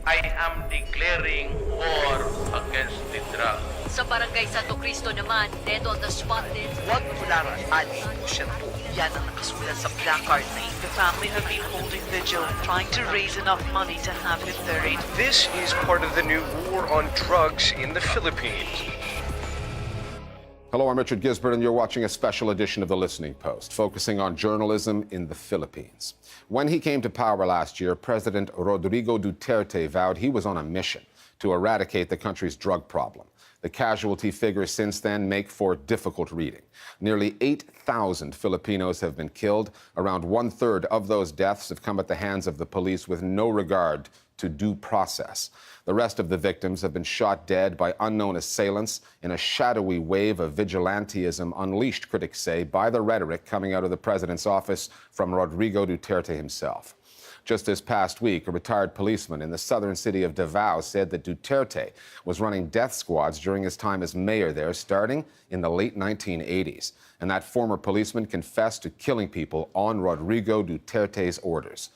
I am declaring war against the drug. Sa Barangay Santo Cristo naman, dead on the spot din. Huwag tularan, Ali, Siyento. Yan ang nakasulat sa placard na the family have been holding vigil, trying to raise enough money to have him buried. This is part of the new war on drugs in the Philippines. Hello, I'm Richard Gisbert, and you're watching a special edition of The Listening Post, focusing on journalism in the Philippines. When he came to power last year, President Rodrigo Duterte vowed he was on a mission to eradicate the country's drug problem. The casualty figures since then make for difficult reading. Nearly 8,000 Filipinos have been killed. Around one-third of those deaths have come at the hands of the police with no regard to due process. The rest of the victims have been shot dead by unknown assailants in a shadowy wave of vigilantism unleashed, critics say, by the rhetoric coming out of the president's office from Rodrigo Duterte himself. Just this past week, a retired policeman in the southern city of Davao said that Duterte was running death squads during his time as mayor there, starting in the late 1980s. And that former policeman confessed to killing people on Rodrigo Duterte's orders.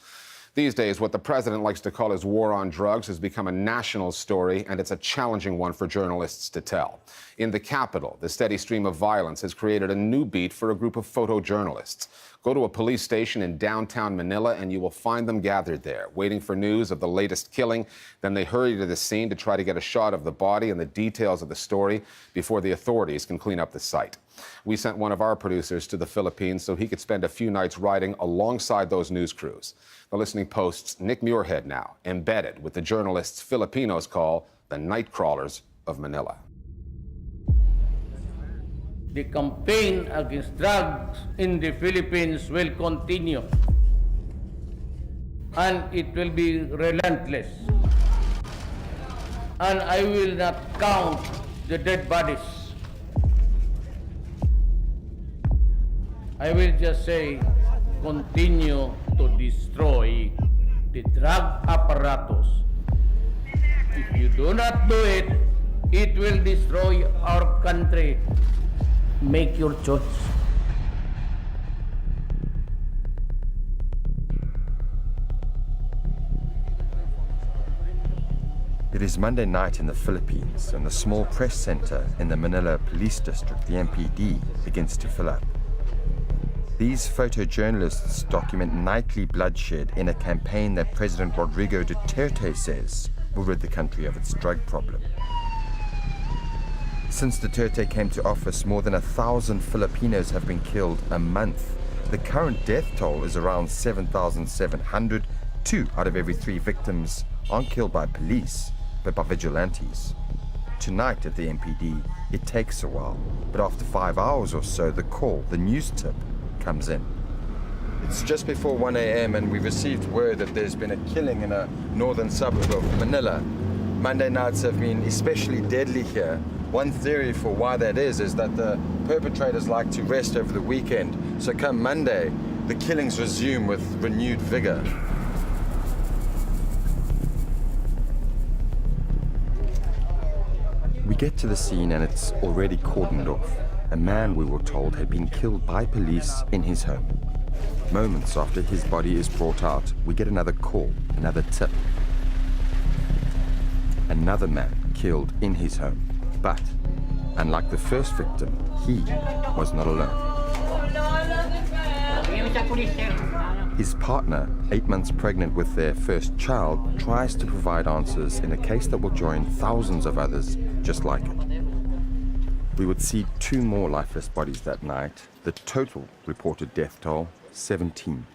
These days, what the president likes to call his war on drugs has become a national story, and it's a challenging one for journalists to tell. In the capital, the steady stream of violence has created a new beat for a group of photojournalists. Go to a police station in downtown Manila and you will find them gathered there, waiting for news of the latest killing. Then they hurry to the scene to try to get a shot of the body and the details of the story before the authorities can clean up the site. We sent one of our producers to the Philippines so he could spend a few nights riding alongside those news crews. The Listening Post's Nick Muirhead now, embedded with the journalists Filipinos call the night crawlers of Manila. The campaign against drugs in the Philippines will continue, and it will be relentless. And I will not count the dead bodies. I will just say, continue to destroy the drug apparatus. If you do not do it, it will destroy our country. Make your choice. It is Monday night in the Philippines, and the small press center in the Manila Police District, the MPD, begins to fill up. These photojournalists document nightly bloodshed in a campaign that President Rodrigo Duterte says will rid the country of its drug problem. Since Duterte came to office, more than 1,000 Filipinos have been killed a month. The current death toll is around 7,700. 2 out of every 3 victims aren't killed by police, but by vigilantes. Tonight at the MPD, it takes a while, but after 5 hours or so, the call, the news tip, comes in. It's just before 1 a.m. and we've received word that there's been a killing in a northern suburb of Manila. Monday nights have been especially deadly here. One theory for why that is that the perpetrators like to rest over the weekend. So come Monday, the killings resume with renewed vigor. We get to the scene and it's already cordoned off. A man, we were told, had been killed by police in his home. Moments after his body is brought out, we get another call, another tip. Another man killed in his home. But, unlike the first victim, he was not alone. His partner, 8 months pregnant with their first child, tries to provide answers in a case that will join thousands of others just like it. We would see 2 more lifeless bodies that night. The total reported death toll, 17.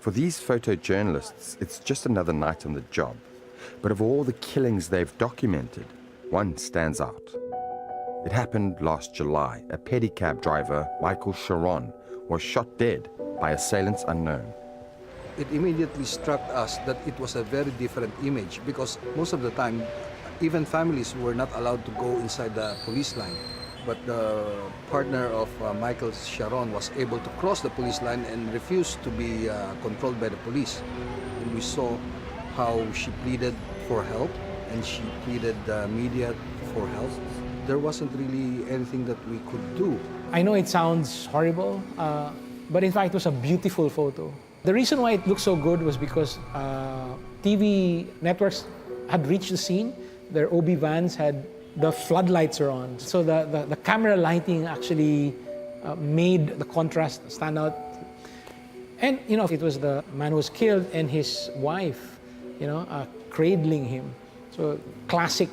For these photojournalists, it's just another night on the job. But of all the killings they've documented, one stands out. It happened last July. A pedicab driver, Michael Sharon, was shot dead by assailants unknown. It immediately struck us that it was a very different image because most of the time, even families were not allowed to go inside the police line. But the partner of Michael Sharon was able to cross the police line and refused to be controlled by the police. And we saw how she pleaded for help and she pleaded the media for help. There wasn't really anything that we could do. I know it sounds horrible, but in fact it was a beautiful photo. The reason why it looked so good was because TV networks had reached the scene. Their OB vans had the floodlights are on. So the camera lighting actually made the contrast stand out. And, it was the man who was killed and his wife, cradling him. So classic,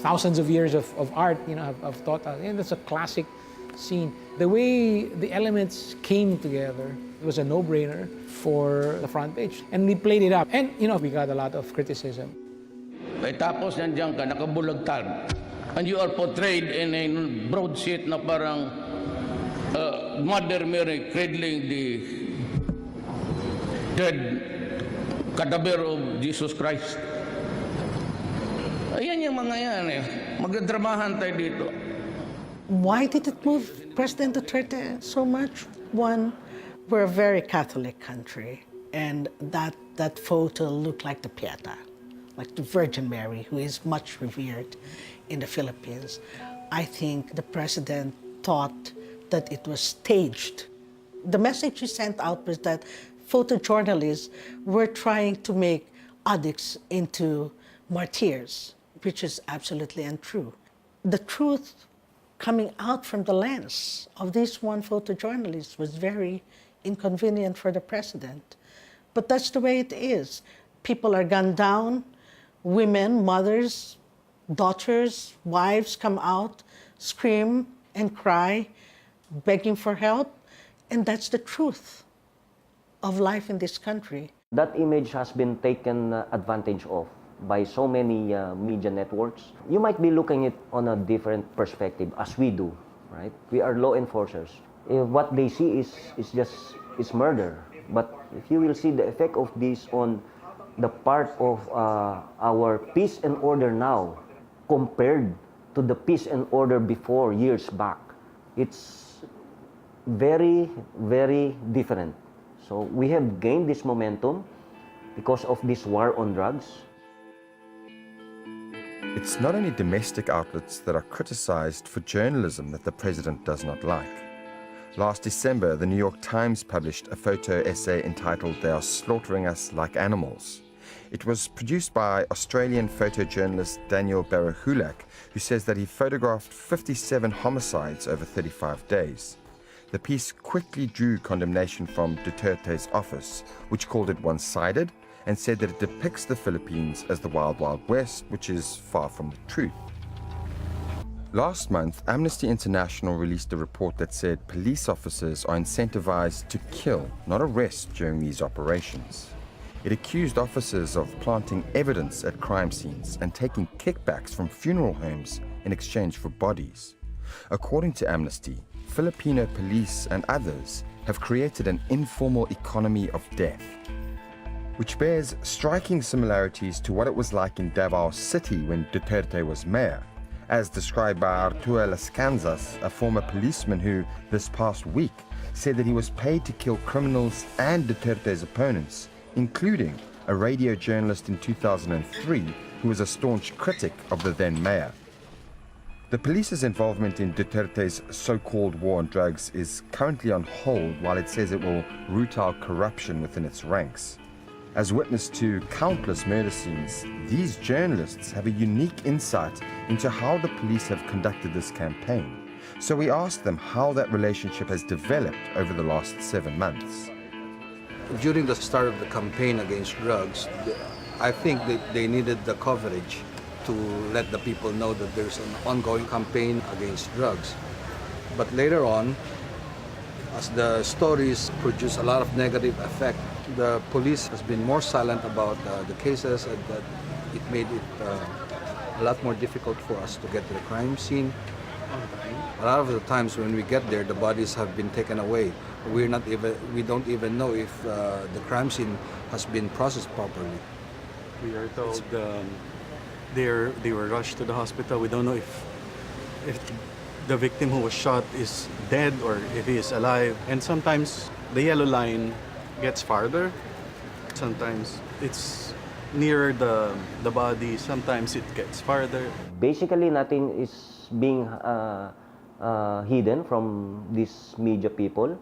thousands of years of art, have taught us. And that's a classic scene. The way the elements came together, it was a no-brainer for the front page. And we played it up. And, we got a lot of criticism. Ay tapos nandiyan ka, nakabulagtad. And you are portrayed in a broadsheet na parang Mother Mary cradling the dead cadaver of Jesus Christ. Ayan yung mga yan eh. Magdadramahan tayo dito. Why did it move President Duterte so much? One, we're a very Catholic country, and that photo looked like the Pieta, like the Virgin Mary, who is much revered in the Philippines. I think the president thought that it was staged. The message he sent out was that photojournalists were trying to make addicts into martyrs, which is absolutely untrue. The truth coming out from the lens of this one photojournalist was very inconvenient for the president. But that's the way it is. People are gunned down, women, mothers, daughters, wives come out, scream and cry, begging for help, and that's the truth of life in this country. That image has been taken advantage of by so many media networks. You might be looking at it on a different perspective, as we do, right? We are law enforcers. What they see is murder. But if you will see the effect of this on the part of our peace and order now, compared to the peace and order before, years back, it's very, very different. So we have gained this momentum because of this war on drugs. It's not only domestic outlets that are criticized for journalism that the president does not like. Last December, the New York Times published a photo essay entitled "They Are Slaughtering Us Like Animals." It was produced by Australian photojournalist Daniel Barahulak, who says that he photographed 57 homicides over 35 days. The piece quickly drew condemnation from Duterte's office, which called it one-sided and said that it depicts the Philippines as the Wild Wild West, which is far from the truth. Last month, Amnesty International released a report that said police officers are incentivized to kill, not arrest, during these operations. It accused officers of planting evidence at crime scenes and taking kickbacks from funeral homes in exchange for bodies. According to Amnesty, Filipino police and others have created an informal economy of death, which bears striking similarities to what it was like in Davao City when Duterte was mayor, as described by Arturo Lascanzas, a former policeman who, this past week, said that he was paid to kill criminals and Duterte's opponents, including a radio journalist in 2003 who was a staunch critic of the then mayor. The police's involvement in Duterte's so-called war on drugs is currently on hold while it says it will root out corruption within its ranks. As witness to countless murder scenes, these journalists have a unique insight into how the police have conducted this campaign. So we asked them how that relationship has developed over the last 7 months. During the start of the campaign against drugs, I think that they needed the coverage to let the people know that there's an ongoing campaign against drugs. But later on, as the stories produce a lot of negative effect, the police has been more silent about the cases, and that it made it a lot more difficult for us to get to the crime scene. A lot of the times when we get there, the bodies have been taken away. We don't even know if the crime scene has been processed properly. We are told they were rushed to the hospital. We don't know if the victim who was shot is dead or if he is alive. And sometimes the yellow line gets farther. Sometimes it's nearer the body. Sometimes it gets farther. Basically, nothing is being hidden from these media people.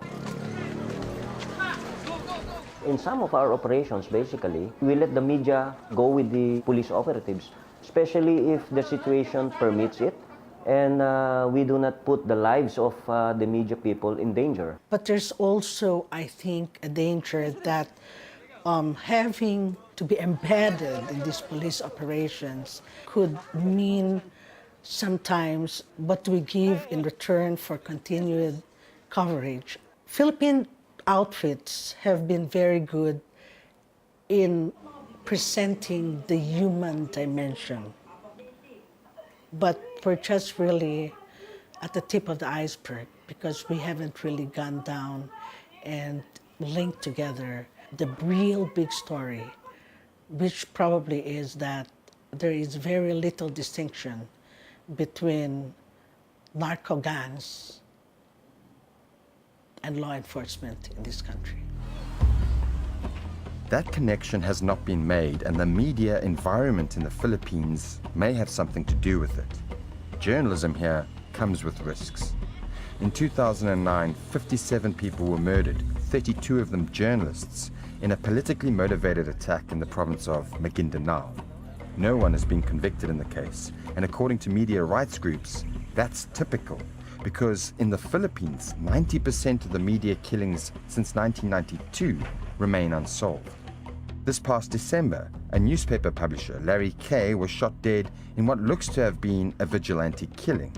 In some of our operations, basically, we let the media go with the police operatives, especially if the situation permits it, and we do not put the lives of the media people in danger. But there's also, I think, a danger that having to be embedded in these police operations could mean sometimes what we give in return for continued coverage. Philippine outfits have been very good in presenting the human dimension, but we're just really at the tip of the iceberg because we haven't really gone down and linked together the real big story, which probably is that there is very little distinction between narco gangs and law enforcement in this country. That connection has not been made, and the media environment in the Philippines may have something to do with it. Journalism here comes with risks. In 2009, 57 people were murdered, 32 of them journalists, in a politically motivated attack in the province of Maguindanao. No one has been convicted in the case, and according to media rights groups, that's typical, because in the Philippines, 90% of the media killings since 1992 remain unsolved. This past December, a newspaper publisher, Larry Kay, was shot dead in what looks to have been a vigilante killing.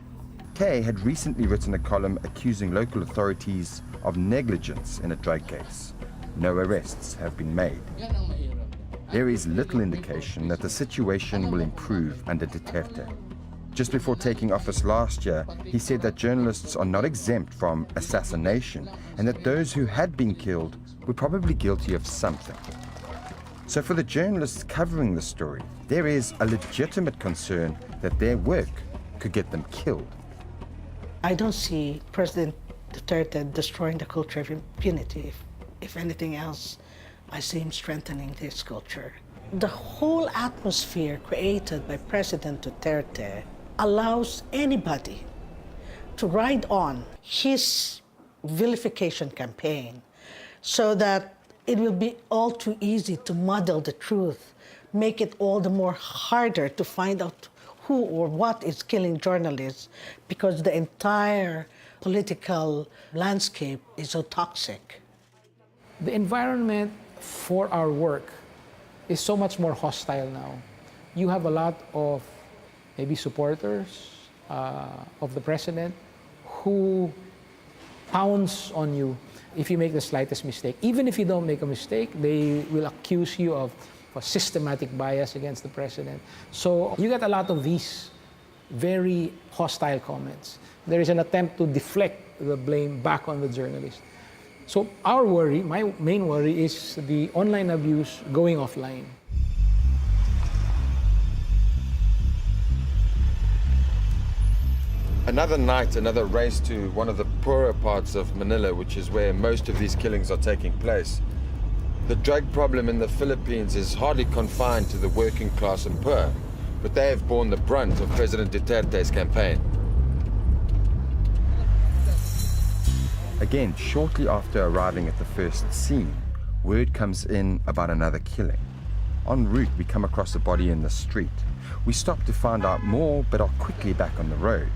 Kay had recently written a column accusing local authorities of negligence in a drug case. No arrests have been made. There is little indication that the situation will improve under Duterte. Just before taking office last year, he said that journalists are not exempt from assassination and that those who had been killed were probably guilty of something. So for the journalists covering the story, there is a legitimate concern that their work could get them killed. I don't see President Duterte destroying the culture of impunity. If anything else, I see him strengthening this culture. The whole atmosphere created by President Duterte allows anybody to ride on his vilification campaign so that it will be all too easy to muddle the truth, make it all the more harder to find out who or what is killing journalists because the entire political landscape is so toxic. The environment for our work is so much more hostile now. You have a lot of maybe supporters of the president who pounce on you if you make the slightest mistake. Even if you don't make a mistake, they will accuse you of a systematic bias against the president. So you get a lot of these very hostile comments. There is an attempt to deflect the blame back on the journalist. So our worry, my main worry, is the online abuse going offline. Another night, another race to one of the poorer parts of Manila, which is where most of these killings are taking place. The drug problem in the Philippines is hardly confined to the working class and poor, but they have borne the brunt of President Duterte's campaign. Again, shortly after arriving at the first scene, word comes in about another killing. En route, we come across a body in the street. We stop to find out more, but are quickly back on the road.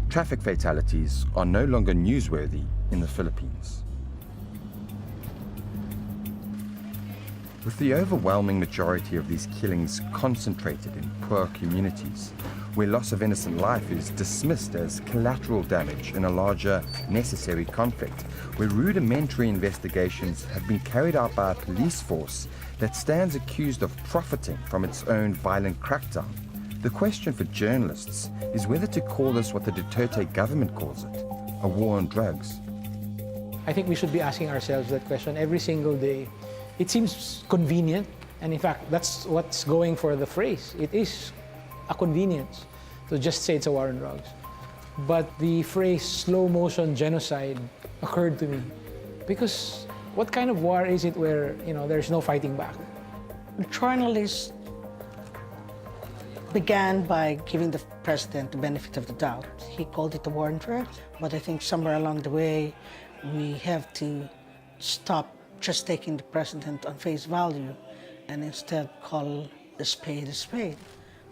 Traffic fatalities are no longer newsworthy in the Philippines. With the overwhelming majority of these killings concentrated in poor communities, where loss of innocent life is dismissed as collateral damage in a larger, necessary conflict, where rudimentary investigations have been carried out by a police force that stands accused of profiting from its own violent crackdown, the question for journalists is whether to call this what the Duterte government calls it, a war on drugs. I think we should be asking ourselves that question every single day. It seems convenient, and in fact, that's what's going for the phrase. It is a convenience to just say it's a war on drugs. But the phrase slow motion genocide occurred to me because what kind of war is it where, there's no fighting back? Journalists began by giving the president the benefit of the doubt. He called it a war on drugs, but I think somewhere along the way we have to stop just taking the president on face value and instead call a spade a spade.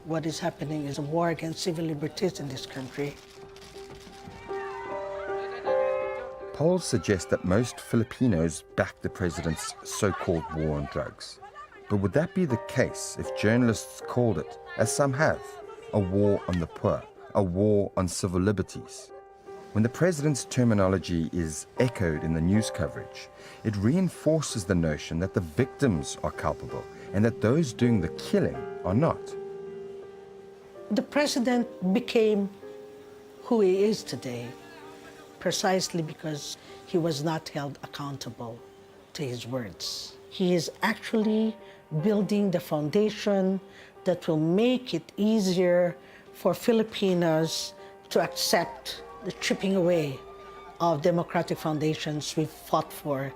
What is happening is a war against civil liberties in this country. Polls suggest that most Filipinos back the president's so-called war on drugs. But would that be the case if journalists called it, as some have, a war on the poor, a war on civil liberties? When the president's terminology is echoed in the news coverage, it reinforces the notion that the victims are culpable and that those doing the killing are not. The president became who he is today precisely because he was not held accountable to his words. He is actually building the foundation that will make it easier for Filipinos to accept the chipping away of democratic foundations we've fought for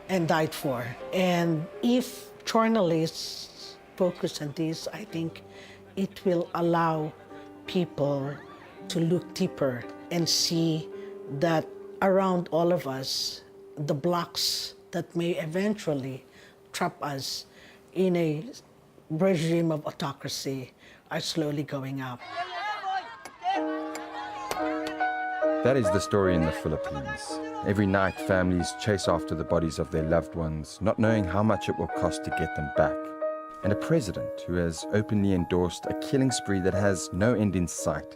and died for. And if journalists focus on this, I think it will allow people to look deeper and see that around all of us, the blocks that may eventually trap us in a regime of autocracy are slowly going up. That is the story in the Philippines. Every night, families chase after the bodies of their loved ones, not knowing how much it will cost to get them back. And a president who has openly endorsed a killing spree that has no end in sight.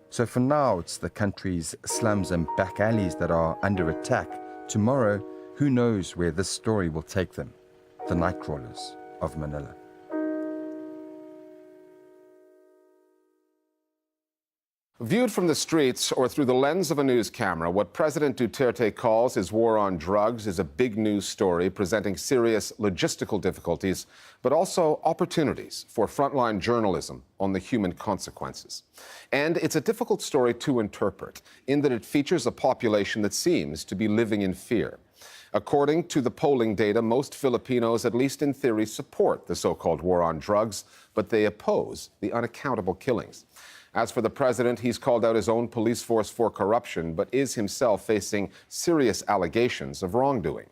So for now, it's the country's slums and back alleys that are under attack. Tomorrow, who knows where this story will take them? The night crawlers of Manila. Viewed from the streets or through the lens of a news camera, what President Duterte calls his war on drugs is a big news story presenting serious logistical difficulties, but also opportunities for frontline journalism on the human consequences. And it's a difficult story to interpret, in that it features a population that seems to be living in fear. According to the polling data, most Filipinos, at least in theory, support the so-called war on drugs, but they oppose the unaccountable killings. As for the president, he's called out his own police force for corruption, but is himself facing serious allegations of wrongdoing.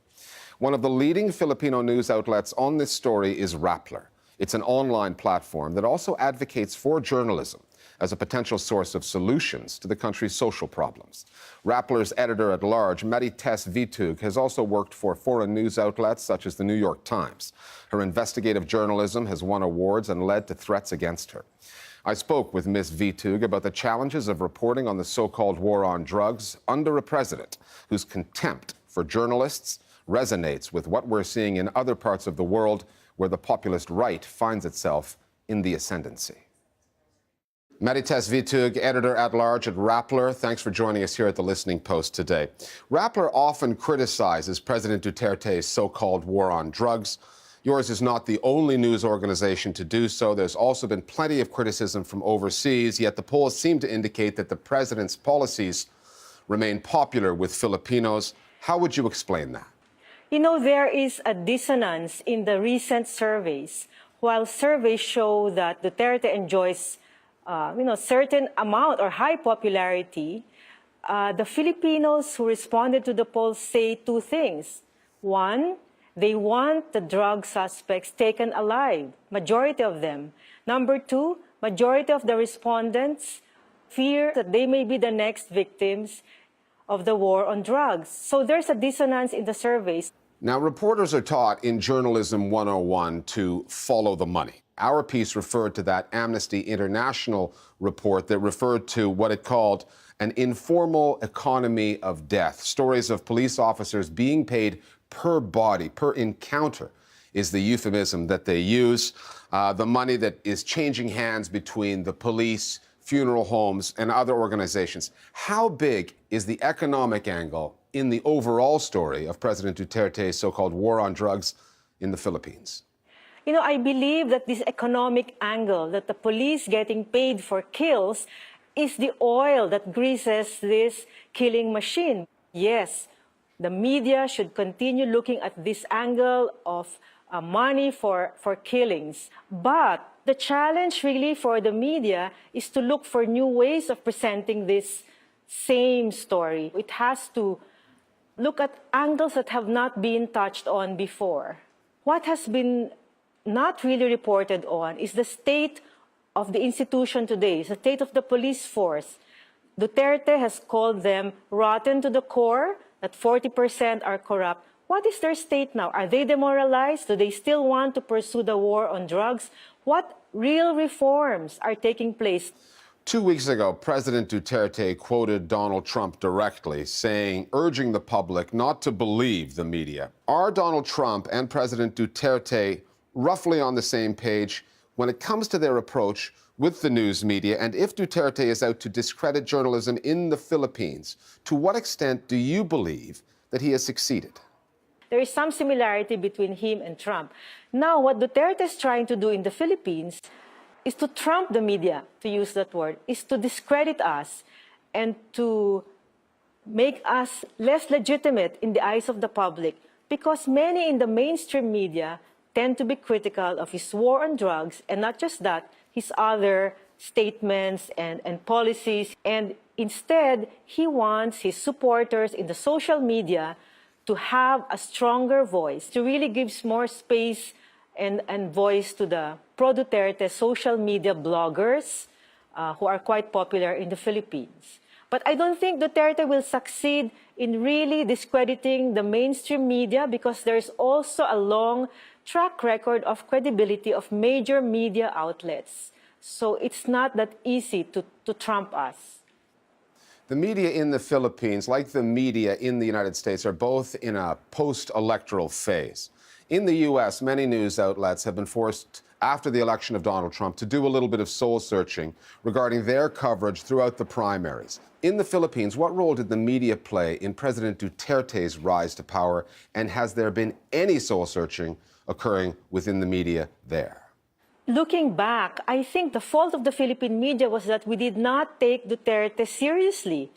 One of the leading Filipino news outlets on this story is Rappler. It's an online platform that also advocates for journalism as a potential source of solutions to the country's social problems. Rappler's editor-at-large, Marites Vitug, has also worked for foreign news outlets such as the New York Times. Her investigative journalism has won awards and led to threats against her. I spoke with Ms. Vitug about the challenges of reporting on the so-called war on drugs under a president whose contempt for journalists resonates with what we're seeing in other parts of the world where the populist right finds itself in the ascendancy. Marites Vitug, editor-at-large at Rappler, thanks for joining us here at the Listening Post today. Rappler often criticizes President Duterte's so-called war on drugs. Yours is not the only news organization to do so. There's also been plenty of criticism from overseas, yet the polls seem to indicate that the president's policies remain popular with Filipinos. How would you explain that? You know, there is a dissonance in the recent surveys. While surveys show that Duterte enjoys, certain amount or high popularity, the Filipinos who responded to the polls say two things. One, they want the drug suspects taken alive, majority of them. Number two, majority of the respondents fear that they may be the next victims of the war on drugs. So there's a dissonance in the surveys. Now, reporters are taught in Journalism 101 to follow the money. Our piece referred to that Amnesty International report that referred to what it called an informal economy of death. Stories of police officers being paid per body, per encounter, is the euphemism that they use. The money that is changing hands between the police, funeral homes, and other organizations. How big is the economic angle in the overall story of President Duterte's so-called war on drugs in the Philippines? You know, I believe that this economic angle, that the police getting paid for kills, is the oil that greases this killing machine. Yes, the media should continue looking at this angle of money for killings. But the challenge really for the media is to look for new ways of presenting this same story. It has to look at angles that have not been touched on before. What has been not really reported on is the state of the institution today, the state of the police force. Duterte has called them rotten to the core, that 40% are corrupt. What is their state now? Are they demoralized? Do they still want to pursue the war on drugs? What real reforms are taking place? 2 weeks ago, President Duterte quoted Donald Trump directly, urging the public not to believe the media. Are Donald Trump and President Duterte roughly on the same page when it comes to their approach with the news media? And if Duterte is out to discredit journalism in the Philippines, to what extent do you believe that he has succeeded? There is some similarity between him and Trump. Now, what Duterte is trying to do in the Philippines is to trump the media, to use that word, is to discredit us and to make us less legitimate in the eyes of the public, because many in the mainstream media tend to be critical of his war on drugs, and not just that, his other statements and policies. And instead, he wants his supporters in the social media to have a stronger voice, to really give more space and voice to the pro-Duterte social media bloggers who are quite popular in the Philippines. But I don't think Duterte will succeed in really discrediting the mainstream media, because there's also a long track record of credibility of major media outlets. So it's not that easy to trump us. The media in the Philippines, like the media in the United States, are both in a post-electoral phase. In the U.S., many news outlets have been forced, after the election of Donald Trump, to do a little bit of soul-searching regarding their coverage throughout the primaries. In the Philippines, what role did the media play in President Duterte's rise to power, and has there been any soul-searching occurring within the media there? Looking back, I think the fault of the Philippine media was that we did not take Duterte seriously.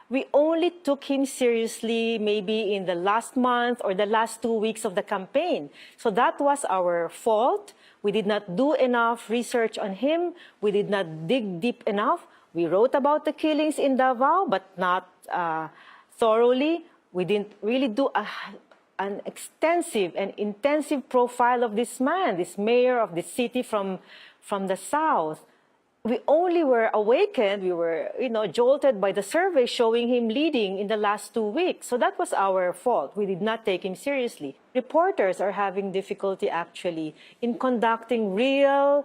We only took him seriously maybe in the last month or the last 2 weeks of the campaign. So that was our fault. We did not do enough research on him. We did not dig deep enough. We wrote about the killings in Davao, but not thoroughly. We didn't really do an extensive and intensive profile of this man, this mayor of the city from the South. We only were awakened, we were, jolted by the survey showing him leading in the last 2 weeks. So that was our fault. We did not take him seriously. Reporters are having difficulty actually in conducting real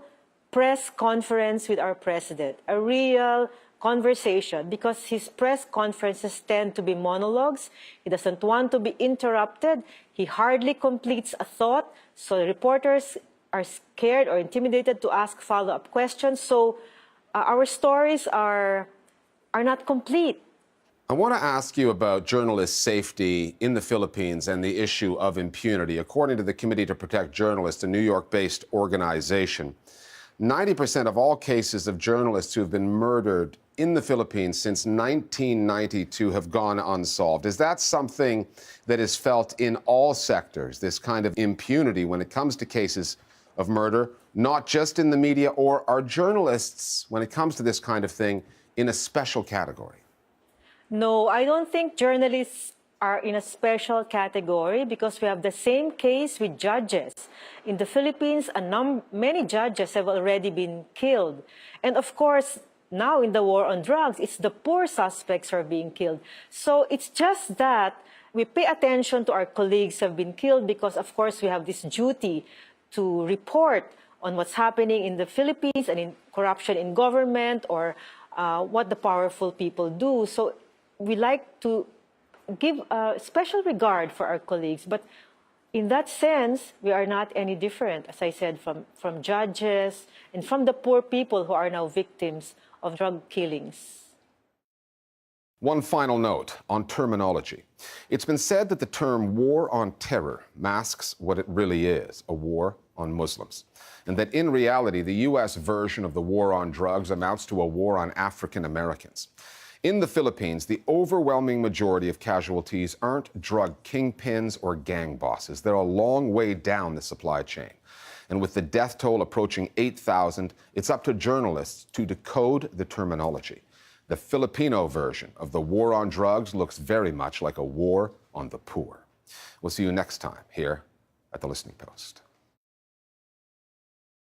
press conference with our president, a real conversation, because his press conferences tend to be monologues. He doesn't want to be interrupted. He hardly completes a thought. So the reporters are scared or intimidated to ask follow-up questions. So our stories are not complete. I want to ask you about journalist safety in the Philippines and the issue of impunity. According to the Committee to Protect Journalists, a New York-based organization, 90% of all cases of journalists who have been murdered in the Philippines since 1992 have gone unsolved. Is that something that is felt in all sectors, this kind of impunity when it comes to cases of murder, not just in the media, or are journalists, when it comes to this kind of thing, in a special category? No, I don't think journalists are in a special category, because we have the same case with judges. In the Philippines, many judges have already been killed. And of course, now in the war on drugs, it's the poor suspects who are being killed. So it's just that we pay attention to our colleagues who have been killed, because of course we have this duty to report on what's happening in the Philippines and in corruption in government, or what the powerful people do. So we like to give special regard for our colleagues. But in that sense, we are not any different, as I said, from judges and from the poor people who are now victims of drug killings. One final note on terminology. It's been said that the term war on terror masks what it really is, a war on Muslims, and that in reality, the U.S. version of the war on drugs amounts to a war on African Americans. In the Philippines, the overwhelming majority of casualties aren't drug kingpins or gang bosses. They're a long way down the supply chain. And with the death toll approaching 8,000, it's up to journalists to decode the terminology. The Filipino version of the war on drugs looks very much like a war on the poor. We'll see you next time here at The Listening Post.